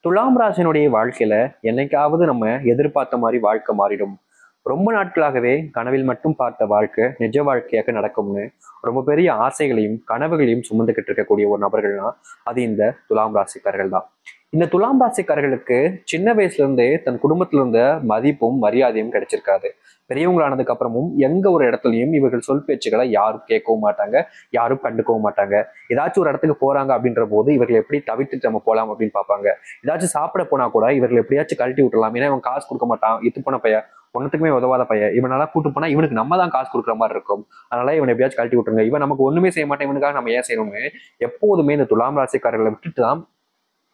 துலாம் ராசினுடைய வாழ்க்கையில என்னைக்காவது நம்ம எதிர்பார்த்த மாதிரி வாழ்க்கை மாறிடும். ரொம்ப நாட்களாகவே கனவில் மட்டும் பார்த்த வாழ்க்கை நிஜ வாழ்க்கையாக நடக்கும்னு ரொம்ப பெரிய ஆசைகளையும் கனவுகளையும் சுமந்துகிட்டு இருக்கக்கூடிய ஒரு நபர்கள்னா அது இந்த துலாம் ராசிக்காரர்கள் தான். இந்த துலாம் ராசிக்காரர்களுக்கு சின்ன வயசுல இருந்தே தன் குடும்பத்துல இருந்த மதிப்பும் மரியாதையும் கிடைச்சிருக்காது. பெரியவங்களானதுக்கு அப்புறமும் எங்க ஒரு இடத்துலயும் இவர்கள் சொல் பேச்சுக்களை யாரும் கேட்கவும் மாட்டாங்க, யாரும் கண்டுக்கவும் மாட்டாங்க. ஏதாச்சும் ஒரு இடத்துக்கு போறாங்க அப்படின்ற போது இவர்கள் எப்படி தவிர்த்துட்டு நம்ம போலாம் அப்படின்னு பார்ப்பாங்க. ஏதாச்சும் சாப்பிட போனா கூட இவர்கள் எப்படியாச்சும் கழட்டி விட்டுலாம், ஏன்னா இவன் காசு கொடுக்க மாட்டான், இத்து போன பையன், ஒன்னுத்துக்குமே உதவாத பையன், இவனெல்லாம் கூட்டு போனா இவனுக்கு நம்ம தான் காசு கொடுக்குற மாதிரி இருக்கும், அதனால இவனை எப்படியாச்சும் கழட்டி விட்டுருங்க, இவன் நமக்கு ஒண்ணுமே செய்ய மாட்டேன், இவனுக்காக நம்ம ஏன் செய்யணும்னு எப்போதுமே இந்த துலாம் ராசிக்காரர்களை விட்டுட்டு தான்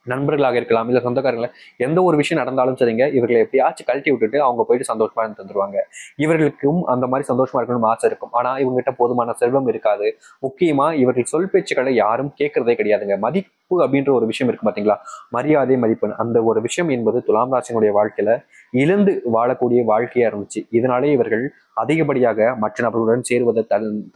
நண்பர்களாக இருக்கலாம், இல்ல சொந்தக்காரங்களை எந்த ஒரு விஷயம் நடந்தாலும் சரிங்க, இவர்களை எப்படியாச்சும் கழட்டி விட்டுட்டு அவங்க போயிட்டு சந்தோஷமா இருந்து தந்துருவாங்க. இவர்களுக்கும் அந்த மாதிரி சந்தோஷமா இருக்கணும்னு ஆசை இருக்கும். ஆனா இவங்ககிட்ட போதுமான செல்வம் இருக்காது. முக்கியமா இவர்கள் சொல் பேச்சுக்களை யாரும் கேட்கறதே கிடையாதுங்க. மதிப்பு அப்படின்ற ஒரு விஷயம் இருக்கு பாத்தீங்களா, மரியாதை மதிப்பு, அந்த ஒரு விஷயம் என்பது துலாம் ராசினுடைய வாழ்க்கையில இழந்து வாழக்கூடிய வாழ்க்கையா இருந்துச்சு. இதனாலே இவர்கள் அதிகப்படியாக மற்ற நபர்களுடன் சேருவதை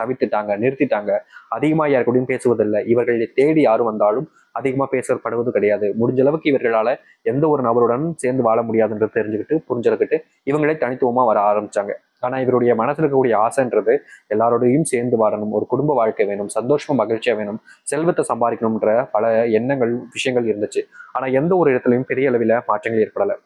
தவிர்த்துட்டாங்க, நிறுத்திட்டாங்க. அதிகமா யாருக்கூடையும் பேசுவதில்லை. இவர்களை தேடி யாரும் வந்தாலும் அதிகமா பேசப்படுவது கிடையாது. முடிஞ்ச அளவுக்கு இவர்களால எந்த ஒரு நபருடன் சேர்ந்து வாழ முடியாதுன்றது தெரிஞ்சுக்கிட்டு புரிஞ்சுக்கிட்டு இவங்களே தனித்துவமா வர ஆரம்பிச்சாங்க. ஆனா இவருடைய மனசுல இருக்கக்கூடிய ஆசைன்றது எல்லாரோடையும் சேர்ந்து வாழணும், ஒரு குடும்ப வாழ்க்கை வேணும், சந்தோஷமா மகிழ்ச்சியா வேணும், செல்வத்தை சம்பாதிக்கணும்ன்ற பல எண்ணங்கள் விஷயங்கள் இருந்துச்சு. ஆனா எந்த ஒரு இடத்துலையும் பெரிய அளவில் மாற்றங்கள் ஏற்படலை.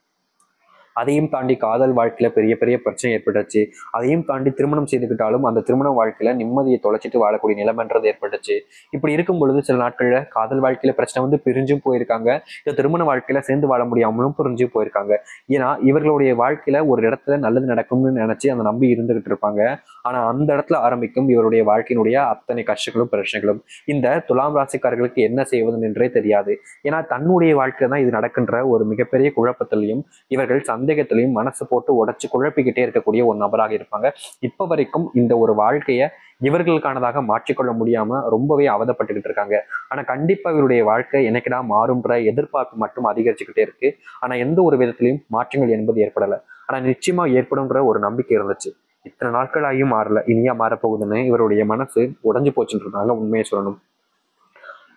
அதையும் தாண்டி காதல் வாழ்க்கையில பெரிய பெரிய பிரச்சனை ஏற்பட்டுச்சு. அதையும் தாண்டி திருமணம் செய்துக்கிட்டாலும் அந்த திருமண வாழ்க்கையில நிம்மதியை தொலைச்சிட்டு வாழக்கூடிய நிலைமைன்றது ஏற்பட்டுச்சு. இப்படி இருக்கும் பொழுது சில நாட்கள்ல காதல் வாழ்க்கையில பிரச்சனை வந்து பிரிஞ்சும் போயிருக்காங்க, இந்த திருமண வாழ்க்கையில சேர்ந்து வாழ முடியாமலும் பிரிஞ்சும் போயிருக்காங்க. ஏன்னா இவர்களுடைய வாழ்க்கையில ஒரு இடத்துல நல்லது நடக்கும்னு நினைச்சு அந்த நம்பி இருந்துகிட்டு இருப்பாங்க. ஆனா அந்த இடத்துல ஆரம்பிக்கும் இவருடைய வாழ்க்கையினுடைய அத்தனை கஷ்டங்களும் பிரச்சனைகளும். இந்த துலாம் ராசிக்காரர்களுக்கு என்ன செய்வது என்றே தெரியாது. ஏன்னா தன்னுடைய வாழ்க்கையில தான் இது நடக்கின்ற ஒரு மிகப்பெரிய குழப்பத்திலையும் இவர்கள் சந்தேகத்திலையும் மனசு போட்டு உடைச்சு குழப்பிக்கிட்டே இருக்கக்கூடிய ஒரு நபராக இருப்பாங்க. இப்ப வரைக்கும் இந்த ஒரு வாழ்க்கைய இவர்களுக்கானதாக மாற்றிக்கொள்ள முடியாம ரொம்பவே அவதப்பட்டுக்கிட்டு இருக்காங்க. ஆனா கண்டிப்பா இவருடைய வாழ்க்கை எனக்குடா மாறும்ன்ற எதிர்பார்ப்பு மட்டும் அதிகரிச்சுக்கிட்டே இருக்கு. ஆனா எந்த ஒரு விதத்திலையும் மாற்றங்கள் என்பது ஏற்படலை. ஆனா நிச்சயமா ஏற்படும்ன்ற ஒரு நம்பிக்கை இருந்துச்சு. இத்தனை நாட்களாகியும் மாறல, இனியா மாறப்போகுதுன்னு இவருடைய மனசு உடைஞ்சு போச்சுன்றதாங்க உண்மையை சொல்லணும்.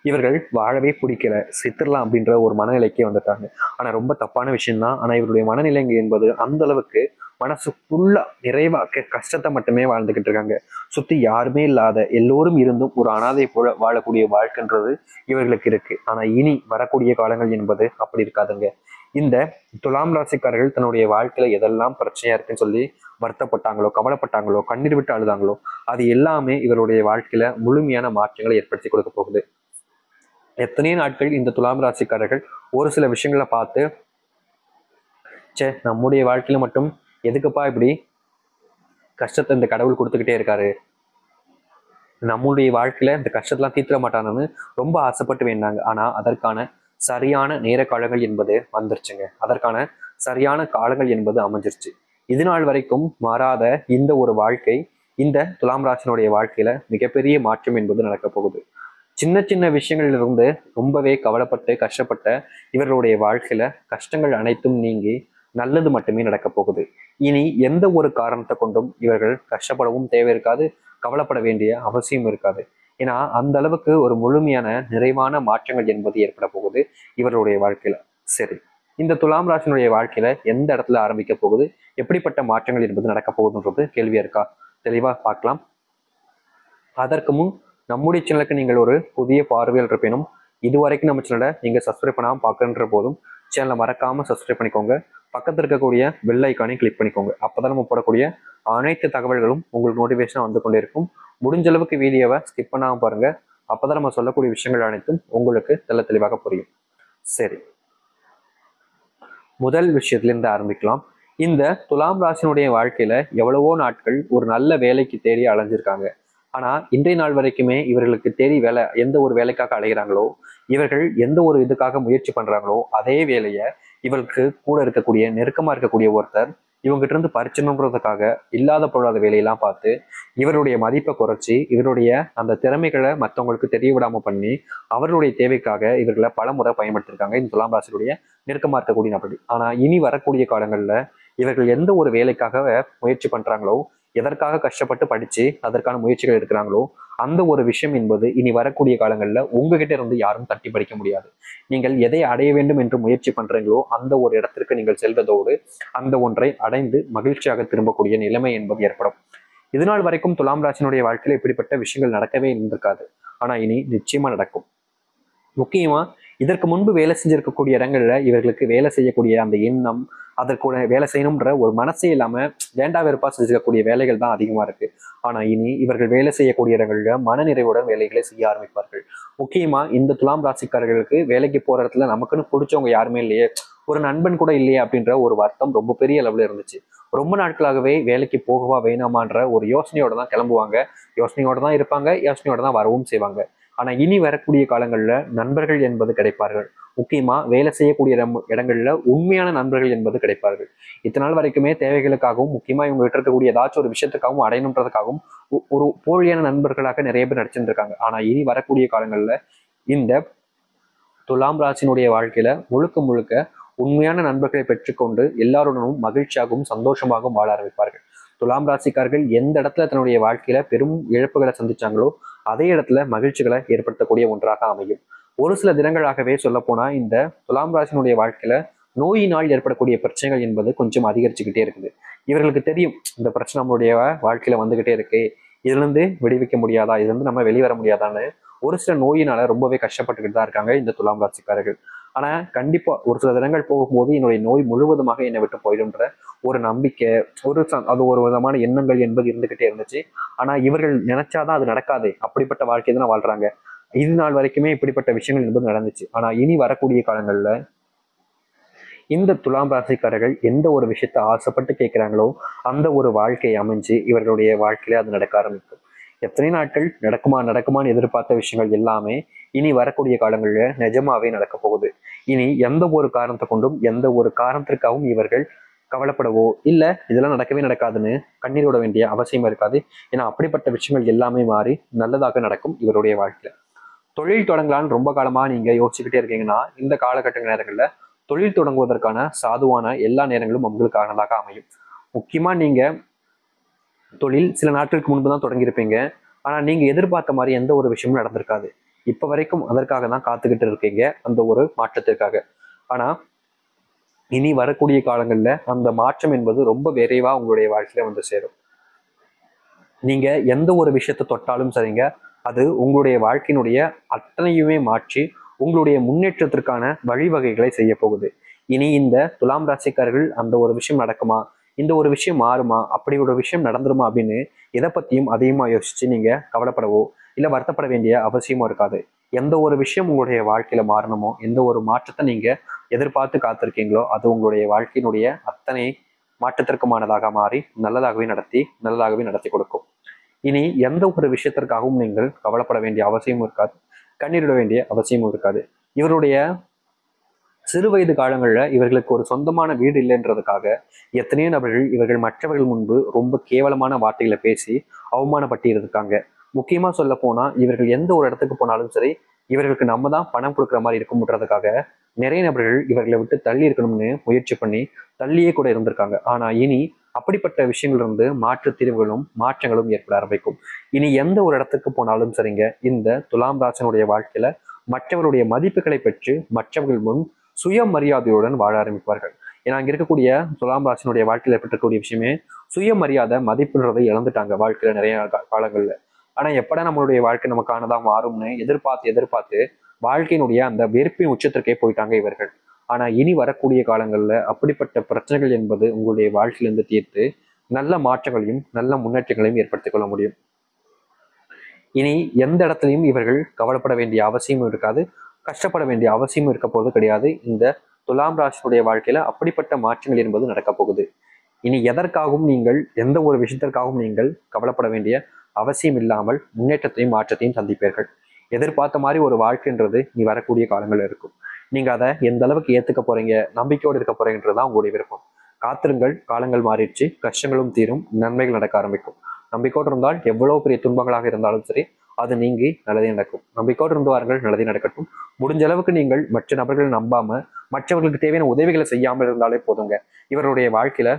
இவர்கள் வாழவே பிடிக்கல, சித்திரலாம் அப்படின்ற ஒரு மனநிலைக்கே வந்துட்டாங்க. ஆனா ரொம்ப தப்பான விஷயம் தான். ஆனா இவருடைய மனநிலை என்பது அந்த அளவுக்கு மனசு ஃபுல்லா நிறைவா கஷ்டத்தை மட்டுமே வாழ்ந்துகிட்டு இருக்காங்க. சுத்தி யாருமே இல்லாத, எல்லோரும் இருந்தும் ஒரு அனாதை போல வாழக்கூடிய வாழ்க்கைன்றது இவர்களுக்கு இருக்கு. ஆனா இனி வரக்கூடிய காலங்கள் என்பது அப்படி இருக்காதுங்க. இந்த துலாம் ராசிக்காரர்கள் தன்னுடைய வாழ்க்கையில எதெல்லாம் பிரச்சனையா இருக்குன்னு சொல்லி வருத்தப்பட்டாங்களோ, கவலைப்பட்டாங்களோ, கண்ணீர் விட்டு அழுதாங்களோ, அது எல்லாமே இவருடைய வாழ்க்கையில முழுமையான மாற்றங்களை ஏற்படுத்தி கொடுக்க போகுது. எத்தனையோ நாட்கள் இந்த துலாம் ராசிக்காரர்கள் ஒரு சில விஷயங்களை பார்த்து, நம்முடைய வாழ்க்கையில மட்டும் எதுக்குப்பா இப்படி கஷ்டத்தை இந்த கடவுள் கொடுத்துக்கிட்டே இருக்காரு, நம்முடைய வாழ்க்கையில இந்த கஷ்டத்தெல்லாம் தீர்த்திட மாட்டானு ரொம்ப ஆசைப்பட்டு வேண்டாங்க. ஆனா அதற்கான சரியான நேர காலங்கள் என்பது வந்துருச்சுங்க. அதற்கான சரியான காலங்கள் என்பது அமைஞ்சிருச்சு. இது நாள் வரைக்கும் மாறாத இந்த ஒரு வாழ்க்கை இந்த துலாம் ராசினுடைய வாழ்க்கையில மிகப்பெரிய மாற்றம் என்பது நடக்க போகுது. சின்ன சின்ன விஷயங்களிலிருந்து ரொம்பவே கவலைப்பட்டு கஷ்டப்பட்ட இவர்களுடைய வாழ்க்கையில கஷ்டங்கள் அனைத்தும் நீங்கி நல்லது மட்டுமே நடக்க போகுது. இனி எந்த ஒரு காரணத்தை கொண்டும் இவர்கள் கஷ்டப்படவும் தேவை இருக்காது, கவலைப்பட வேண்டிய அவசியம் இருக்காது. ஏன்னா அந்த அளவுக்கு ஒரு முழுமையான நிறைவான மாற்றங்கள் என்பது ஏற்பட போகுது இவர்களுடைய வாழ்க்கையில. சரி, இந்த துலாம் ராசினுடைய வாழ்க்கையில எந்த இடத்துல ஆரம்பிக்க போகுது, எப்படிப்பட்ட மாற்றங்கள் என்பது நடக்க போகுதுன்றது கேள்வியா இருக்கா? தெளிவா பார்க்கலாம். அதற்கு முன் நம்முடைய சேனலுக்கு நீங்கள் ஒரு புதிய பார்வையில் இருப்பினும் இதுவரைக்கும் நம்ம சேனலை நீங்க சப்ஸ்கிரைப் பண்ணாமல் பார்க்கன்ற போதும் சேனலை மறக்காம சப்ஸ்கிரைப் பண்ணிக்கோங்க. பக்கத்தில் இருக்கக்கூடிய பெல் ஐக்கானையும் கிளிக் பண்ணிக்கோங்க. அப்போதான் நம்ம போடக்கூடிய அனைத்து தகவல்களும் உங்களுக்கு நோட்டிஃபிகேஷன் வந்து கொண்டே இருக்கும். முடிஞ்ச அளவுக்கு வீடியோவை ஸ்கிப் பண்ணாமல் பாருங்க. அப்போதான் நம்ம சொல்லக்கூடிய விஷயங்கள் அனைத்தும் உங்களுக்கு தெளிவாக புரியும். சரி, முதல் விஷயத்திலிருந்து ஆரம்பிக்கலாம். இந்த துலாம் ராசினுடைய வாழ்க்கையில எவ்வளவோ நாட்கள் ஒரு நல்ல வேலைக்கு தேடி அலைஞ்சிருக்காங்க. ஆனா இன்றைய நாள் வரைக்குமே இவர்களுக்கு தேடி வேலை, எந்த ஒரு வேலைக்காக அலைகிறாங்களோ, இவர்கள் எந்த ஒரு இதுக்காக முயற்சி பண்றாங்களோ அதே வேலையை இவருக்கு கூட இருக்கக்கூடிய நெருக்கமா இருக்கக்கூடிய ஒருத்தர் இவங்ககிட்ட இருந்து பறிச்சணுன்றதுக்காக இல்லாத பொருளாத வேலையெல்லாம் பார்த்து இவருடைய மதிப்பை குறைச்சி இவருடைய அந்த திறமைகளை மற்றவங்களுக்கு தெரிய விடாம பண்ணி அவர்களுடைய தேவைக்காக இவர்களை பல முறை பயன்படுத்திருக்காங்க இந்த துலாம் ராசியுடைய நெருக்கமா இருக்கக்கூடிய நபர்கள். ஆனா இனி வரக்கூடிய காலங்கள்ல இவர்கள் எந்த ஒரு வேலைக்காக முயற்சி பண்றாங்களோ எதற்காக கஷ்டப்பட்டு படிச்சு அதற்கான முயற்சிகள் எடுக்கிறாங்களோ அந்த ஒரு விஷயம் என்பது இனி வரக்கூடிய காலங்களில் உங்ககிட்ட இருந்து யாரும் தட்டி பறிக்க முடியாது. நீங்கள் எதை அடைய வேண்டும் என்று முயற்சி பண்றீங்களோ அந்த ஒரு இடத்திற்கு நீங்கள் செல்வதோடு அந்த ஒன்றை அடைந்து மகிழ்ச்சியாக திரும்பக்கூடிய நிலைமை என்பது ஏற்படும். இதுநாள் வரைக்கும் துலாம் ராசினுடைய வாழ்க்கையில இப்படிப்பட்ட விஷயங்கள் நடக்கவே இருந்திருக்காது. ஆனா இனி நிச்சயமா நடக்கும். முக்கியமா இதற்கு முன்பு வேலை செஞ்சிருக்கக்கூடிய இடங்கள்ல இவர்களுக்கு வேலை செய்யக்கூடிய அந்த எண்ணம், அதற்கு வேலை செய்யணும்ன்ற ஒரு மனசே இல்லாம வேண்டா வெறுப்பா செஞ்சிருக்கக்கூடிய வேலைகள் தான் அதிகமா இருக்கு. ஆனா இனி இவர்கள் வேலை செய்யக்கூடிய இடங்கள்ல மனநிறைவுடன் வேலைகளை செய்ய ஆரம்பிப்பார்கள். முக்கியமா இந்த துலாம் ராசிக்காரர்களுக்கு வேலைக்கு போற இடத்துல நமக்குன்னு பிடிச்சவங்க யாருமே இல்லையே, ஒரு நண்பன் கூட இல்லையே அப்படின்ற ஒரு வருத்தம் ரொம்ப பெரிய அளவுல இருந்துச்சு. ரொம்ப நாட்களாகவே வேலைக்கு போகவா வேணாமான்ற ஒரு யோசனையோட தான் கிளம்புவாங்க, யோசனையோட தான் இருப்பாங்க, யோசனையோட தான் வரவும் செய்வாங்க. ஆனா இனி வரக்கூடிய காலங்கள்ல நண்பர்கள் என்பது கிடைப்பார்கள். முக்கியமா வேலை செய்யக்கூடிய இடங்கள்ல உண்மையான நண்பர்கள் என்பது கிடைப்பார்கள். இத்தனை நாள் வரைக்குமே தேவைகளுக்காகவும் முக்கியமா இவங்க கிட்ட இருக்கக்கூடிய ஏதாச்சும் ஒரு விஷயத்துக்காகவும் அடையணுன்றதுக்காகவும் ஒரு போலியான நண்பர்களாக நிறைய பேர் நடிச்சிருந்திருக்காங்க. ஆனா இனி வரக்கூடிய காலங்கள்ல இந்த துலாம் ராசினுடைய வாழ்க்கையில முழுக்க முழுக்க உண்மையான நண்பர்களை பெற்றுக்கொண்டு எல்லாருடனும் மகிழ்ச்சியாகவும் சந்தோஷமாகவும் வாழ ஆரம்பிப்பார்கள். துலாம் ராசிக்காரர்கள் எந்த இடத்துல தன்னுடைய வாழ்க்கையில பெரும் இழப்புகளை சந்திச்சாங்களோ அதே இடத்துல மகிழ்ச்சிகளை ஏற்படுத்தக்கூடிய ஒன்றாக அமையும். ஒரு சில தினங்களாகவே சொல்ல போனா இந்த துலாம் ராசினுடைய வாழ்க்கையில நோயினால் ஏற்படக்கூடிய பிரச்சனைகள் என்பது கொஞ்சம் அதிகரிச்சுக்கிட்டே இருக்குது. இவர்களுக்கு தெரியும் இந்த பிரச்சனை நம்மளுடைய வாழ்க்கையில வந்துகிட்டே இருக்கு, இதுல இருந்து விடுவிக்க முடியாதா, இதுல இருந்து நம்ம வெளிவர முடியாதான்னு ஒரு சில நோயினால ரொம்பவே கஷ்டப்பட்டுக்கிட்டு தான் இருக்காங்க இந்த துலாம் ராசிக்காரர்கள். ஆனா கண்டிப்பா ஒரு சில தினங்கள் போகும்போது என்னுடைய நோய் முழுவதுமாக என்னை விட்டு போயிடும்ன்ற ஒரு நம்பிக்கை, அது ஒரு விதமான எண்ணங்கள் என்பது இருந்துகிட்டே இருந்துச்சு. ஆனா இவர்கள் நினைச்சாதான் அது நடக்காது, அப்படிப்பட்ட வாழ்க்கை தான் வாழ்றாங்க. இது நாள் வரைக்குமே இப்படிப்பட்ட விஷயங்கள் என்பது நடந்துச்சு. ஆனா இனி வரக்கூடிய காலங்கள்ல இந்த துலாம் ராசிக்காரர்கள் எந்த ஒரு விஷயத்த ஆசைப்பட்டு கேட்கிறாங்களோ அந்த ஒரு வாழ்க்கையை அமைஞ்சு இவர்களுடைய வாழ்க்கையில அது நடக்க ஆரம்பிக்கும். எத்தனை நாட்கள் நடக்குமான்னு எதிர்பார்த்த விஷயங்கள் எல்லாமே இனி வரக்கூடிய காலங்களில் நிஜமாவே நடக்க போகுது. இனி எந்த ஒரு காரணத்தை கொண்டும் எந்த ஒரு காரணத்திற்காகவும் இவர்கள் கவலைப்படவோ இல்ல இதெல்லாம் நடக்கவே நடக்காதுன்னு கண்ணீர் விட வேண்டிய அவசியம் இருக்காது. ஏன்னா அப்படிப்பட்ட விஷயங்கள் எல்லாமே மாறி நல்லதாக நடக்கும் இவருடைய வாழ்க்கையில. தொழில் தொடங்கலான்னு ரொம்ப காலமா நீங்க யோசிச்சுக்கிட்டே இருக்கீங்கன்னா இந்த காலகட்ட நேரங்கள்ல தொழில் தொடங்குவதற்கான சாதுவான எல்லா நேரங்களும் உங்களுக்கானதாக அமையும். முக்கியமா நீங்க தொழில் சில நாட்களுக்கு முன்பு தான் தொடங்கியிருப்பீங்க. ஆனா நீங்க எதிர்பார்த்த மாதிரி எந்த ஒரு விஷயமும் நடந்திருக்காது. இப்ப வரைக்கும் அதற்காக தான் காத்துக்கிட்டு இருக்கீங்க, அந்த ஒரு மாற்றத்திற்காக. ஆனா இனி வரக்கூடிய காலங்கள்ல அந்த மாற்றம் என்பது ரொம்ப விரைவா உங்களுடைய வாழ்க்கையில வந்து சேரும். நீங்க எந்த ஒரு விஷயத்தை தொட்டாலும் சரிங்க, அது உங்களுடைய வாழ்க்கையினுடைய அத்தனையுமே மாற்றி உங்களுடைய முன்னேற்றத்திற்கான வழிவகைகளை செய்ய போகுது. இனி இந்த துலாம் ராசிக்காரர்கள் அந்த ஒரு விஷயம் நடக்குமா, இந்த ஒரு விஷயம் மாறுமா, அப்படி ஒரு விஷயம் நடந்துருமா அப்படின்னு எதை பத்தியும் அதிகமா யோசிச்சு நீங்க கவலைப்படவோ இல்ல வருத்தப்பட வேண்டிய அவசியமும் இருக்காது. எந்த ஒரு விஷயம் உங்களுடைய வாழ்க்கையில மாறணுமோ, எந்த ஒரு மாற்றத்தை நீங்க எதிர்பார்த்து காத்திருக்கீங்களோ அது உங்களுடைய வாழ்க்கையினுடைய அத்தனை மாற்றத்திற்குமானதாக மாறி நல்லதாகவே நடத்தி கொடுக்கும். இனி எந்த ஒரு விஷயத்திற்காகவும் நீங்கள் கவலைப்பட வேண்டிய அவசியமும் இருக்காது, கண்ணீரிட வேண்டிய அவசியமும் இருக்காது. இவருடைய சிறு வயது காலங்களில் இவர்களுக்கு ஒரு சொந்தமான வீடு இல்லைன்றதுக்காக எத்தனையோ நபர்கள் இவர்கள் மற்றவர்கள் முன்பு ரொம்ப கேவலமான வார்த்தைகளை பேசி அவமானப்பட்டு இருக்காங்க. முக்கியமா சொல்ல போனா இவர்கள் எந்த ஒரு இடத்துக்கு போனாலும் சரி இவர்களுக்கு நம்ம தான் பணம் கொடுக்குற மாதிரி இருக்கும்ன்றதுக்காக நிறைய நபர்கள் இவர்களை விட்டு தள்ளி இருக்கணும்னு முயற்சி பண்ணி தள்ளியே கூட இருந்திருக்காங்க. ஆனா இனி அப்படிப்பட்ட விஷயங்கள் இருந்து மாற்று தீர்வுகளும் மாற்றங்களும் ஏற்பட ஆரம்பிக்கும். இனி எந்த ஒரு இடத்துக்கு போனாலும் சரிங்க, இந்த துலாம் ராசினுடைய வாழ்க்கையில மற்றவருடைய மதிப்புகளை பெற்று மற்றவர்கள் முன் சுயமரியாதையுடன் வாழ ஆரம்பிப்பார்கள். ஏன்னா அங்க இருக்கக்கூடிய துலாம் ராசினுடைய வாழ்க்கையில ஏற்பட்டிருக்கக்கூடிய விஷயமே சுயமரியாதை மதிப்புன்றதை இழந்துட்டாங்க வாழ்க்கையில நிறைய காலங்கள்ல. ஆனா எப்படா நம்மளுடைய வாழ்க்கை நமக்கானதா மாறும்னு எதிர்பார்த்து வாழ்க்கையினுடைய அந்த வெறுப்பின் உச்சத்திற்கே போயிட்டாங்க இவர்கள். ஆனா இனி வரக்கூடிய காலங்கள்ல அப்படிப்பட்ட பிரச்சனைகள் என்பது உங்களுடைய வாழ்க்கையிலிருந்து தீர்த்து நல்ல மாற்றங்களையும் நல்ல முன்னேற்றங்களையும் ஏற்படுத்திக் கொள்ள முடியும். இனி எந்த இடத்துலையும் இவர்கள் கவலைப்பட வேண்டிய அவசியமும் இருக்காது, கஷ்டப்பட வேண்டிய அவசியமும் இருக்க போறது கிடையாது. இந்த துலாம் ராசினுடைய வாழ்க்கையில அப்படிப்பட்ட மாற்றங்கள் என்பது நடக்க போகுது. இனி எதற்காகவும் நீங்கள் எந்த ஒரு விஷயத்திற்காகவும் நீங்கள் கவலைப்பட வேண்டிய அவசியம் இல்லாமல் முன்னேற்றத்தையும் மாற்றத்தையும் சந்திப்பீர்கள். எதிர்பார்த்த மாதிரி ஒரு வாழ்க்கைன்றது நீ வரக்கூடிய காலங்கள் இருக்கும். நீங்க அதை எந்த அளவுக்கு ஏத்துக்க போறீங்க, நம்பிக்கையோடு இருக்க போறீங்கன்றதுதான் உங்களுடைய விருப்பம். காத்திருங்கள், காலங்கள் மாறிடுச்சு, கஷ்டங்களும் தீரும், நன்மைகள் நடக்க ஆரம்பிக்கும். நம்பிக்கையோடு இருந்தால் எவ்வளவு பெரிய துன்பங்களாக இருந்தாலும் சரி அது நீங்கி நல்லதே நடக்கும். நம்பிக்கையோடு இருந்து வாருங்கள், நல்லதே நடக்கட்டும். முடிஞ்ச அளவுக்கு நீங்கள் மற்ற நபர்களை நம்பாம மற்றவர்களுக்கு தேவையான உதவிகளை செய்யாமல் இருந்தாலே போதுங்க. இவருடைய வாழ்க்கையில